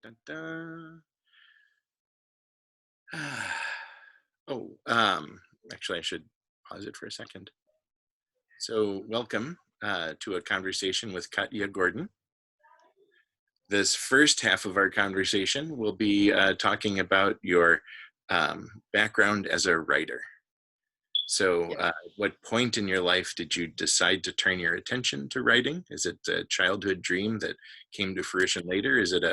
Dun, dun. Oh, actually, I should pause it for a second. So, welcome to a conversation with Katya Gordon. This first half of our conversation will be talking about your background as a writer. So, Yeah. at what point in your life did you decide to turn your attention to writing? Is it a childhood dream that came to fruition later? Is it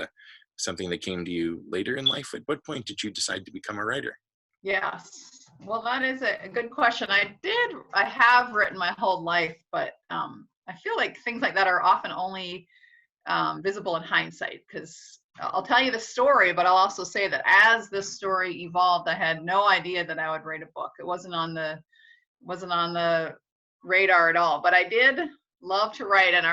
something that came to you later in life? At what point did you decide to become a writer? Yes. Well, that is a good question. I have written my whole life, but I feel like things like that are often only visible in hindsight because I'll tell you the story, but I'll also say that as this story evolved, I had no idea that I would write a book. It wasn't on the radar at all, but I did love to write. And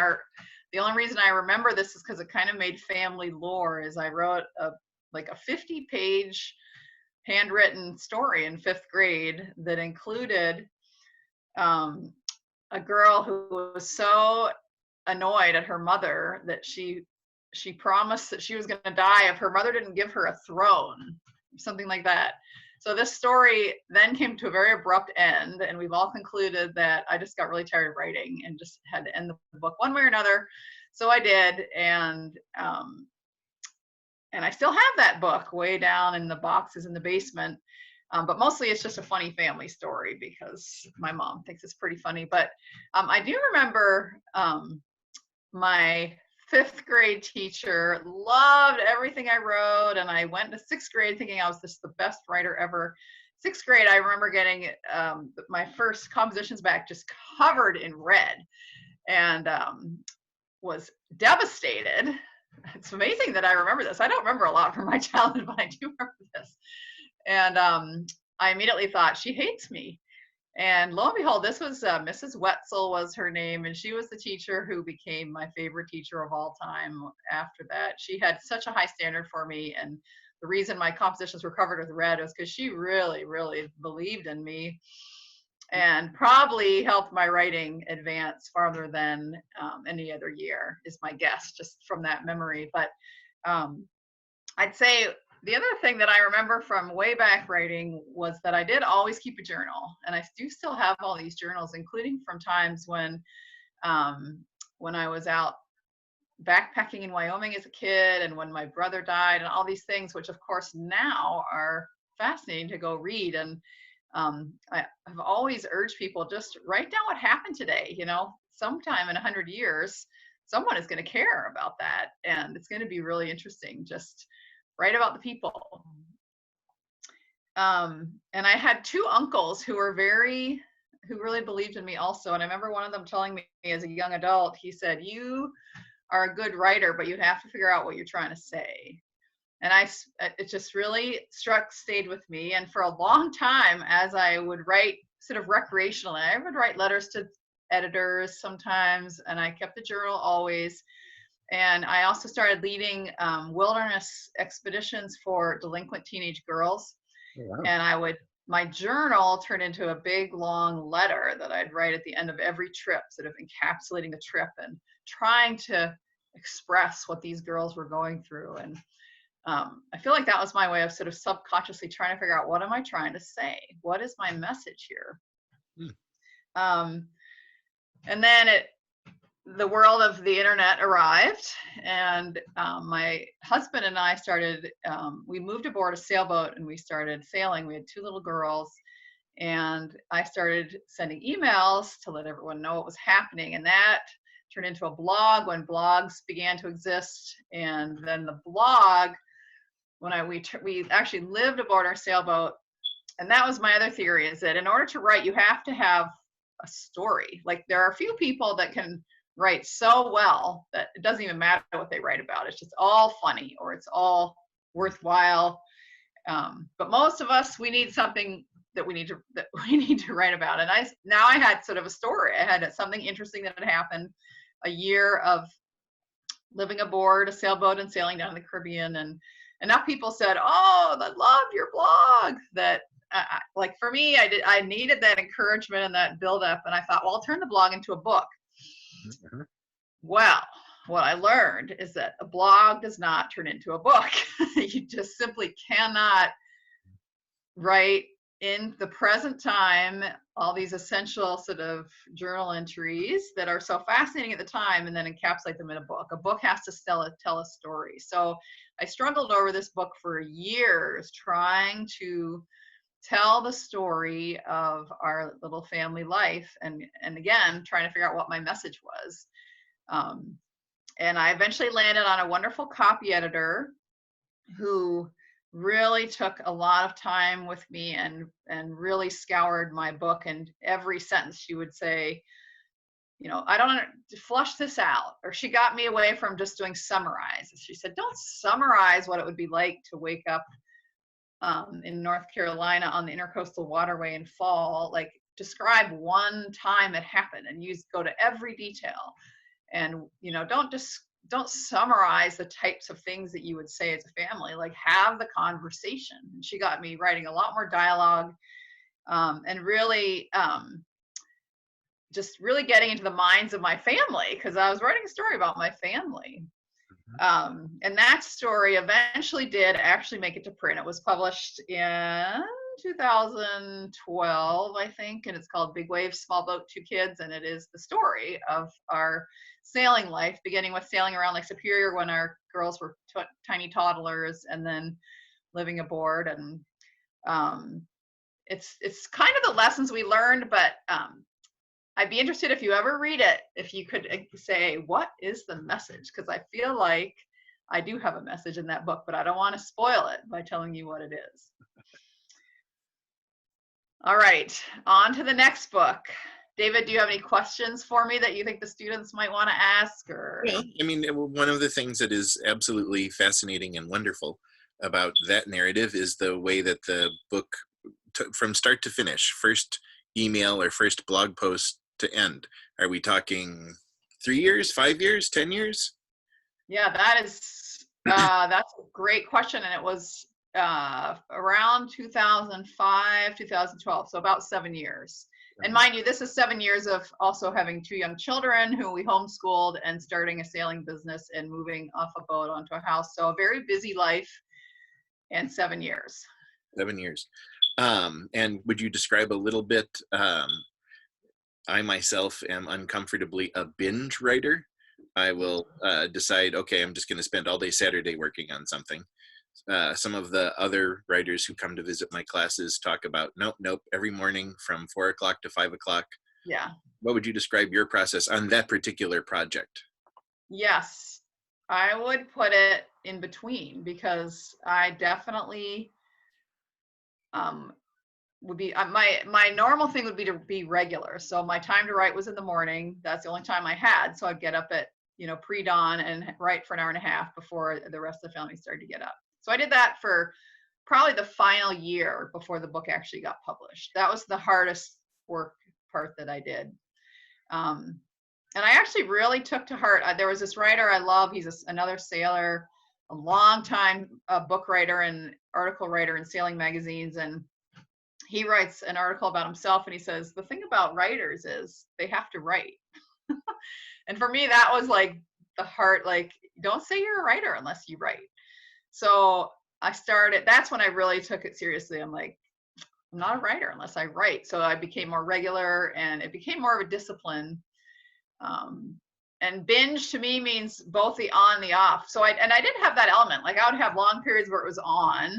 the only reason I remember this is because it kind of made family lore. Is I wrote a 50-page handwritten story in fifth grade that included um, a girl who was so annoyed at her mother that she promised that she was going to die if her mother didn't give her a throne, something like that. So this story then came to a very abrupt end, and we've all concluded that I just got really tired of writing and just had to end the book one way or another. So I did, and I still have that book way down in the boxes in the basement. But mostly it's just a funny family story because my mom thinks it's pretty funny. But I do remember my fifth grade teacher loved everything I wrote, and I went to sixth grade thinking I was just the best writer ever. Sixth grade, I remember getting my first compositions back just covered in red, and was devastated. It's amazing that I remember this. I don't remember a lot from my childhood, but I do remember this. And I immediately thought, she hates me. And lo and behold, this was Mrs. Wetzel was her name, and she was the teacher who became my favorite teacher of all time after that. She had such a high standard for me, and the reason my compositions were covered with red was because she really, really believed in me and probably helped my writing advance farther than any other year, is my guess, just from that memory. But um, I'd say the other thing that I remember from way back writing was that I did always keep a journal, and I do still have all these journals, including from times um, when I was out backpacking in Wyoming as a kid, and when my brother died, and all these things, which of course now are fascinating to go read. And I have always urged people, just write down what happened today. Sometime in 100 years, someone is going to care about that, and it's going to be really interesting. Just write about the people. And I had two uncles who really believed in me also. And I remember one of them telling me as a young adult, he said, "You are a good writer, but you have to figure out what you're trying to say." And it just really stayed with me. And for a long time, as I would write sort of recreationally, I would write letters to editors sometimes, and I kept the journal always. And I also started leading wilderness expeditions for delinquent teenage girls. Oh, wow. And my journal turned into a big long letter that I'd write at the end of every trip, sort of encapsulating the trip and trying to express what these girls were going through. And I feel like that was my way of sort of subconsciously trying to figure out, what am I trying to say? What is my message here? Hmm. Um, and then the world of the internet arrived, and my husband and I we moved aboard a sailboat and we started sailing. We had two little girls, and I started sending emails to let everyone know what was happening. And that turned into a blog when blogs began to exist. And then the blog, we actually lived aboard our sailboat. And that was my other theory, is that in order to write, you have to have a story. Like, there are a few people that can write so well that it doesn't even matter what they write about. It's just all funny, or it's all worthwhile. But most of us, we need something that we need to write about. And I had sort of a story. I had something interesting that had happened, a year of living aboard a sailboat and sailing down the Caribbean. And enough people said, "Oh, I love your blog," that like for me, I needed that encouragement and that build up. And I thought, well, I'll turn the blog into a book. Mhm. Well, what I learned is that a blog does not turn into a book. You just simply cannot write in the present time all these essential sort of journal entries that are so fascinating at the time and then encapsulate them in a book. A book has to tell a story. So I struggled over this book for years trying to tell the story of our little family life, and again trying to figure out what my message was. And I eventually landed on a wonderful copy editor who really took a lot of time with me and really scoured my book, and every sentence she would say, you know, I don't flush this out. Or she got me away from just doing summarizes. She said, don't summarize what it would be like to wake up in North Carolina on the Intercoastal Waterway in fall. Like, describe one time it happened and go to every detail. And, you know, don't summarize the types of things that you would say as a family. Like, have the conversation. And she got me writing a lot more dialogue, and really just really getting into the minds of my family, because I was writing a story about my family. And that story eventually did actually make it to print. It was published in 2012, I think, and it's called Big Waves, Small Boat, Two Kids, and it is the story of our sailing life, beginning with sailing around Lake Superior when our girls were tiny toddlers, and then living aboard. And it's kind of the lessons we learned, but I'd be interested if you ever read it, if you could say, what is the message? Because I feel like I do have a message in that book, but I don't want to spoil it by telling you what it is. All right, on to the next book. David, do you have any questions for me that you think the students might want to ask? Or Well, I mean, one of the things that is absolutely fascinating and wonderful about that narrative is the way that the book, from start to finish, first email or first blog post to end, are we talking 3 years, 5 years, 10 years? Yeah, that's a great question, and it was around 2005, 2012, so about 7 years. And mind you, this is 7 years of also having 2 young children who we homeschooled and starting a sailing business and moving off a boat onto a house. So a very busy life, and 7 years. 7 years. And would you describe a little bit, I myself am uncomfortably a binge writer. I will decide, okay, I'm just going to spend all day Saturday working on something. Some of the other writers who come to visit my classes talk about, nope, every morning from 4 o'clock to 5 o'clock. Yeah. What would you describe your process on that particular project? Yes, I would put it in between, because I definitely would be my normal thing would be to be regular. So my time to write was in the morning. That's the only time I had. So I'd get up at, you know, pre-dawn and write for an hour and a half before the rest of the family started to get up. So I did that for probably the final year before the book actually got published. That was the hardest work part that I did. And I actually really took to heart, there was this writer I love. He's another sailor, a long time book writer and article writer in sailing magazines. And he writes an article about himself, and he says, the thing about writers is they have to write. And for me, that was like the heart, like, don't say you're a writer unless you write. So that's when I really took it seriously. I'm like, I'm not a writer unless I write. So I became more regular, and it became more of a discipline. And binge to me means both the on and the off. So I did have that element. Like, I would have long periods where it was on,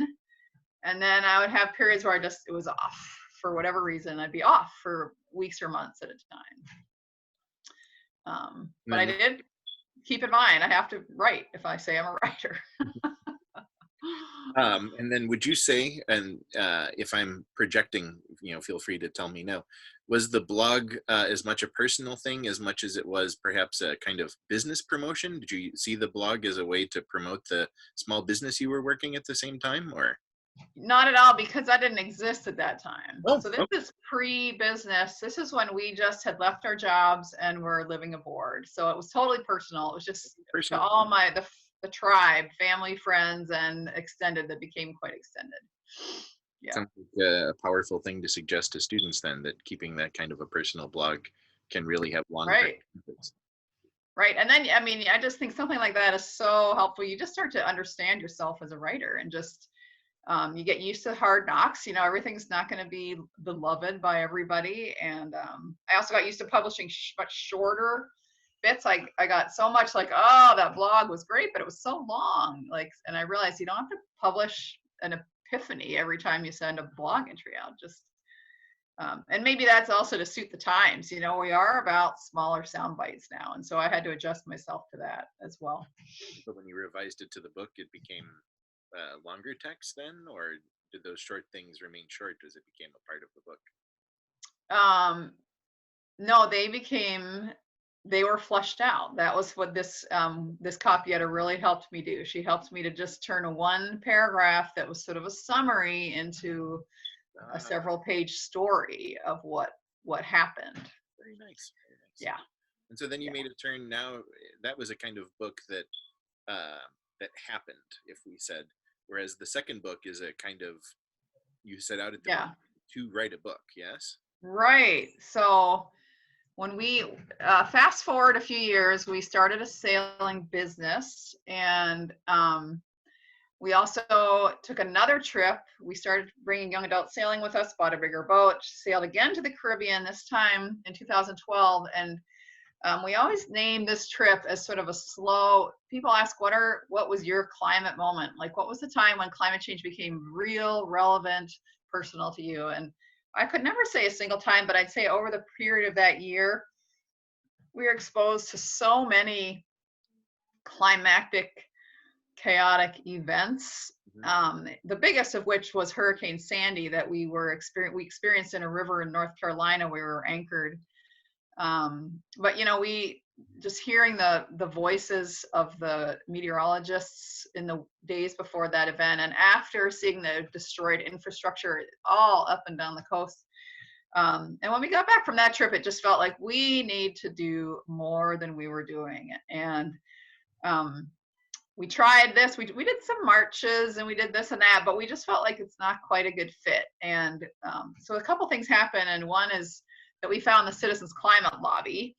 and then I would have periods where it was off for whatever reason. I'd be off for weeks or months at a time. But I did keep in mind, I have to write if I say I'm a writer. And then would you say, and if I'm projecting, you know, feel free to tell me no, was the blog as much a personal thing as much as it was perhaps a kind of business promotion? Did you see the blog as a way to promote the small business you were working at the same time, or? Not at all, because I didn't exist at that time. Oh, so this is pre-business. This is when we just had left our jobs and were living aboard. So it was totally personal. It was just to all the tribe, family, friends, and extended that became quite extended. Yeah. Sounds like a powerful thing to suggest to students then, that keeping that kind of a personal blog can really have long-term benefits. Right. And then, I mean, I just think something like that is so helpful. You just start to understand yourself as a writer and just, you get used to hard knocks. You know, everything's not going to be beloved by everybody. And I also got used to publishing much shorter bits. I got so much like, oh, that blog was great, but it was so long. Like, and I realized you don't have to publish an epiphany every time you send a blog entry out. Just and maybe that's also to suit the times. You know, we are about smaller sound bites now, and so I had to adjust myself to that as well. But when you revised it to the book, it became longer text then, or did those short things remain short as it became a part of the book? Um, no, they were fleshed out. That was what this copy editor really helped me do. She helped me to just turn a one paragraph that was sort of a summary into a Ah, several page story of what happened. very nice, very nice. Yeah. And so then you Yeah. made a turn. Now that was a kind of book that that happened, if we said, whereas the second book is a kind of, you set out at the Yeah. beginning to write a book. Yes. Right. So when we fast forward a few years, we started a sailing business, and we also took another trip. We started bringing young adults sailing with us, bought a bigger boat, sailed again to the Caribbean, this time in 2012. And we always name this trip as sort of a slow, people ask, what was your climate moment? Like, what was the time when climate change became real, relevant, personal to you? And I could never say a single time, but I'd say over the period of that year, we were exposed to so many climactic, chaotic events. Mm-hmm. The biggest of which was Hurricane Sandy that we experienced in a river in North Carolina where we were anchored. But you know, we just hearing the voices of the meteorologists in the days before that event and after seeing the destroyed infrastructure all up and down the coast. And when we got back from that trip, it just felt like we need to do more than we were doing. And um, we tried this, we did some marches and we did this and that, but we just felt like it's not quite a good fit. And so a couple things happened. And one is that we found the Citizens Climate Lobby,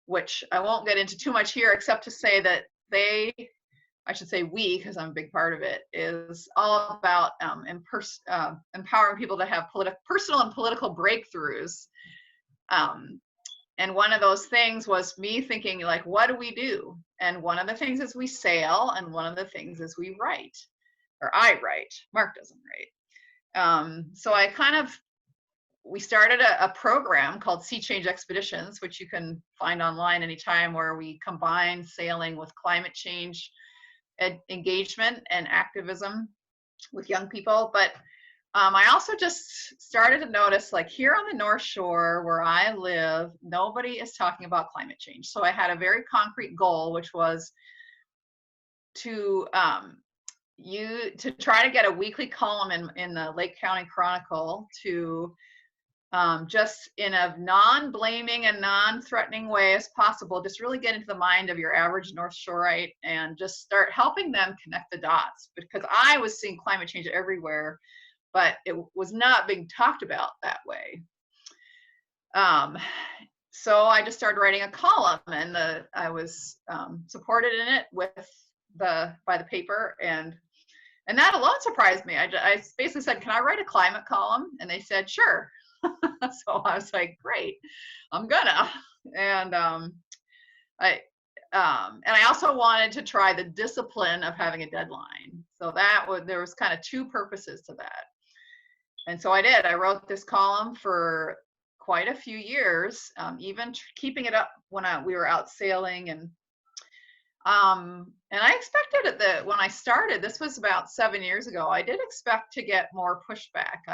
which I won't get into too much here, except to say that I should say we, because I'm a big part of it, is all about empowering people to have personal and political breakthroughs. Um, and one of those things was me thinking, like, what do we do? And one of the things is we sail, and one of the things is we write, or I write. Mark doesn't write. So we started a program called Sea Change Expeditions, which you can find online anytime, where we combine sailing with climate change engagement and activism with young people. But I also just started to notice, like, here on the North Shore where I live, nobody is talking about climate change. So I had a very concrete goal, which was to try to get a weekly column in the Lake County Chronicle to just in a non-blaming and non-threatening way as possible, just really get into the mind of your average North Shoreite and just start helping them connect the dots. Because I was seeing climate change everywhere, but it was not being talked about that way. So I just started writing a column, and I was supported in it by the paper, and that alone surprised me. I basically said, "Can I write a climate column?" And they said, "Sure." So I was like, "Great, I'm gonna." And I also wanted to try the discipline of having a deadline. So there was kind of two purposes to that. And so I did. I wrote this column for quite a few years, even keeping it up when we were out sailing. And I expected when I started, this was about 7 years ago, I did expect to get more pushback.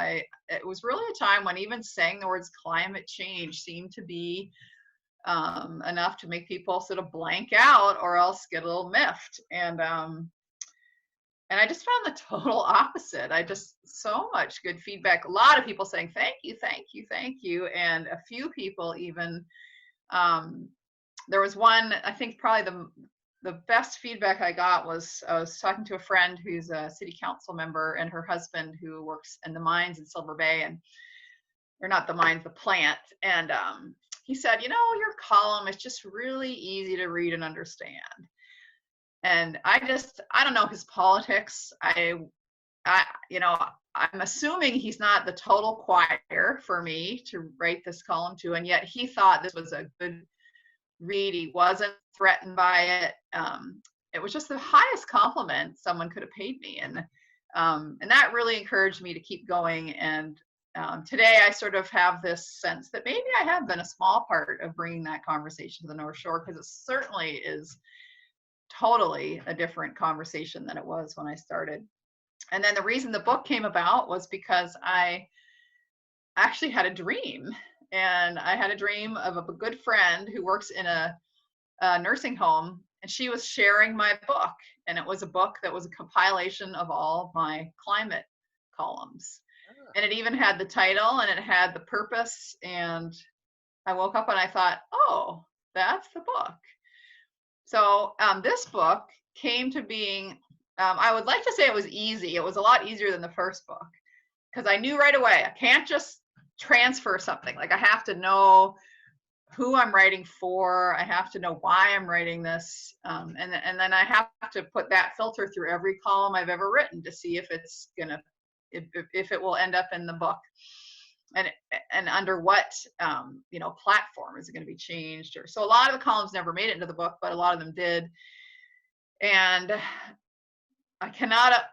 It was really a time when even saying the words climate change seemed to be enough to make people sort of blank out or else get a little miffed. And I just found the total opposite. So much good feedback. A lot of people saying, thank you, thank you, thank you. And a few people even, there was one, I think probably the best feedback I got was I was talking to a friend who's a city council member and her husband who works in the mines in Silver Bay, or not the mines, the plant. And he said, your column is just really easy to read and understand. And I don't know his politics. I'm assuming he's not the total choir for me to write this column to, and yet he thought this was a good read. He wasn't threatened by it. It was just the highest compliment someone could have paid me, and that really encouraged me to keep going. And today I sort of have this sense that maybe I have been a small part of bringing that conversation to the North Shore, because it certainly is totally a different conversation than it was when I started. And then the reason the book came about was because I actually had a dream. And I had a dream of a good friend who works in a nursing home, and she was sharing my book. And it was a book that was a compilation of all my climate columns. And it even had the title and it had the purpose. And I woke up and I thought, oh, that's the book. So this book came to being, I would like to say it was easy. It was a lot easier than the first book, because I knew right away, I can't just transfer something. Like, I have to know who I'm writing for. I have to know why I'm writing this. And then I have to put that filter through every column I've ever written to see if it's gonna, if it will end up in the book. And under what platform is it going to be changed? Or so a lot of the columns never made it into the book, but a lot of them did. And I cannot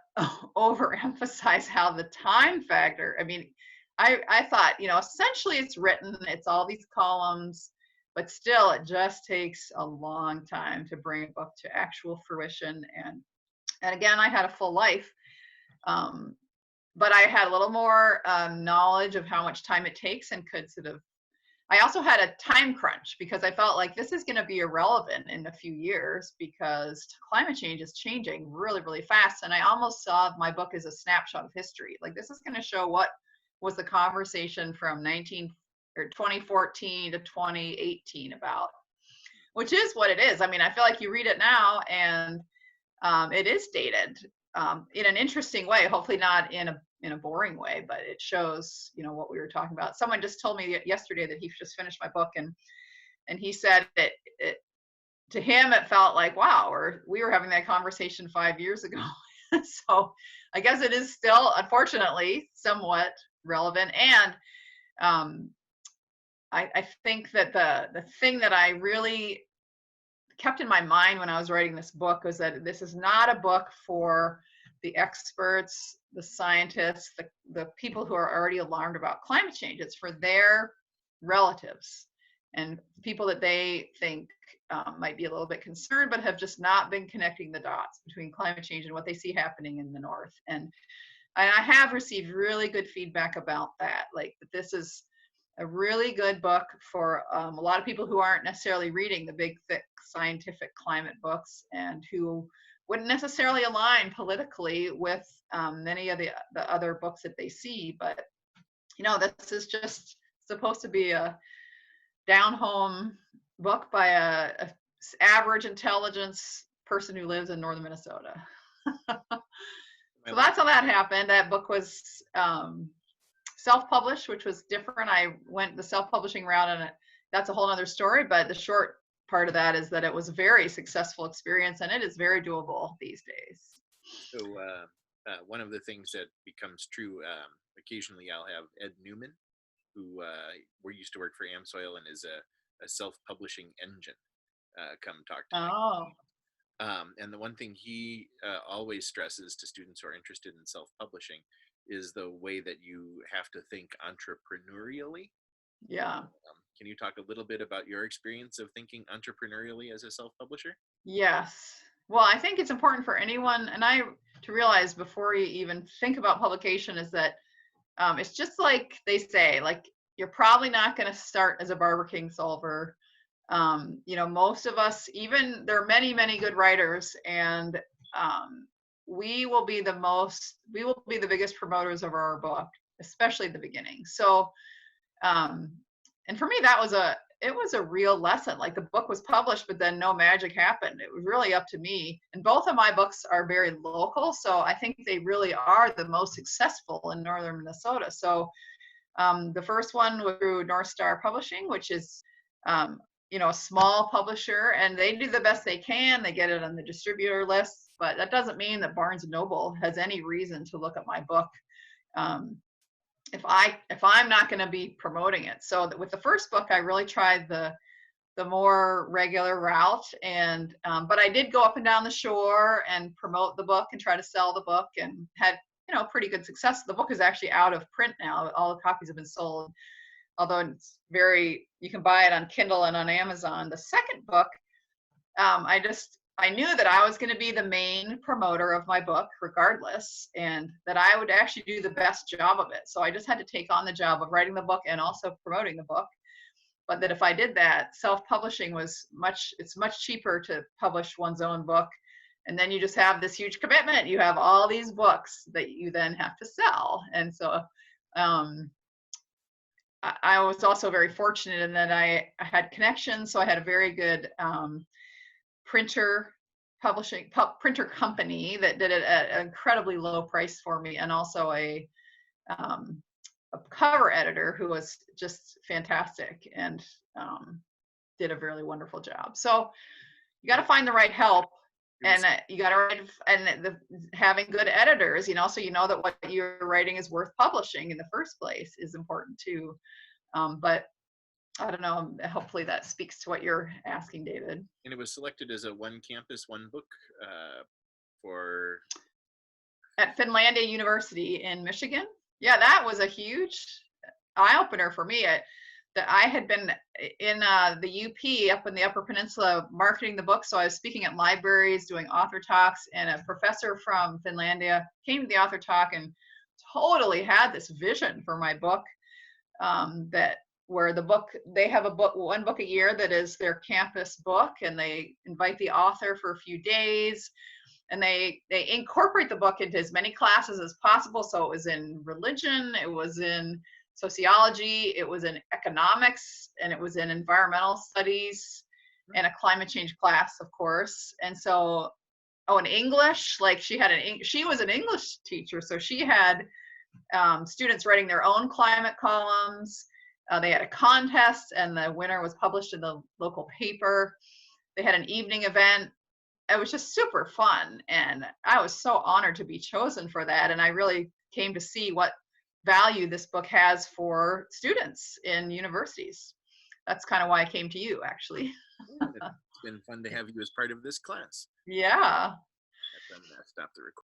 overemphasize how the time factor. I mean, I thought, essentially it's written, it's all these columns, but still it just takes a long time to bring a book to actual fruition. And again, I had a full life. But I had a little more knowledge of how much time it takes, and could sort of, I also had a time crunch, because I felt like this is going to be irrelevant in a few years, because climate change is changing really, really fast. And I almost saw my book as a snapshot of history. Like, this is going to show what was the conversation from 2014 to 2018 about, which is what it is. I mean, I feel like you read it now and it is dated in an interesting way, hopefully not in a boring way, but it shows, what we were talking about. Someone just told me yesterday that he just finished my book, and he said it to him, it felt like, wow, we were having that conversation 5 years ago. So I guess it is still, unfortunately, somewhat relevant. And I think that the thing that I really kept in my mind when I was writing this book was that this is not a book for the experts, the scientists, the people who are already alarmed about climate change. It's for their relatives and people that they think might be a little bit concerned, but have just not been connecting the dots between climate change and what they see happening in the North. And I have received really good feedback about that, like that this is a really good book for a lot of people who aren't necessarily reading the big, thick scientific climate books, and who wouldn't necessarily align politically with many of the other books that they see. But, this is just supposed to be a down-home book by a average intelligence person who lives in northern Minnesota. So that's how that happened. That book was self-published, which was different. I went the self-publishing route, and that's a whole other story. But the short part of that is that it was a very successful experience, and it is very doable these days. So one of the things that becomes true, occasionally I'll have Ed Newman, who used to work for AmSoil and is a self-publishing engine, come talk to me. Oh. And the one thing he always stresses to students who are interested in self-publishing is the way that you have to think entrepreneurially. Yeah. Can you talk a little bit about your experience of thinking entrepreneurially as a self-publisher? Yes. Well, I think it's important for anyone, and to realize before you even think about publication, is that it's just like they say, like, you're probably not going to start as a Barber King solver. Most of us, even there are many, many good writers, and we will be the biggest promoters of our book, especially at the beginning. So, and for me, it was a real lesson. Like, the book was published, but then no magic happened. It was really up to me. And both of my books are very local, so I think they really are the most successful in northern Minnesota. So the first one was through North Star Publishing, which is a small publisher, and they do the best they can. They get it on the distributor lists, but that doesn't mean that Barnes and Noble has any reason to look at my book um, if I'm not going to be promoting it. So with the first book, I really tried the more regular route, and but I did go up and down the shore and promote the book and try to sell the book, and had pretty good success. The book is actually out of print now. All the copies have been sold, although you can buy it on Kindle and on Amazon. The second book, I knew that I was going to be the main promoter of my book regardless, and that I would actually do the best job of it. So I just had to take on the job of writing the book and also promoting the book. But that if I did that, self-publishing it's much cheaper to publish one's own book. And then you just have this huge commitment. You have all these books that you then have to sell. And so I was also very fortunate in that I had connections. So I had a very good printer company that did it at an incredibly low price for me, and also a cover editor who was just fantastic and did a really wonderful job. So you got to find the right help, and you got to write, and having good editors, so that what you're writing is worth publishing in the first place is important too. But I don't know, hopefully that speaks to what you're asking, David. And it was selected as a one campus, one book for... At Finlandia University in Michigan. Yeah, that was a huge eye-opener for me. I had been in the UP up in the Upper Peninsula marketing the book, so I was speaking at libraries, doing author talks, and a professor from Finlandia came to the author talk and totally had this vision for my book, where they have one book a year that is their campus book, and they invite the author for a few days, and they incorporate the book into as many classes as possible. So it was in religion, it was in sociology, it was in economics, and it was in environmental studies, and a climate change class, of course. And so, in English, like she was an English teacher, so she had students writing their own climate columns. They had a contest, and the winner was published in the local paper. They had an evening event. It was just super fun, and I was so honored to be chosen for that. And I really came to see what value this book has for students in universities. That's kind of why I came to you, actually. It's been fun to have you as part of this class. Yeah. I'm going to stop the recording.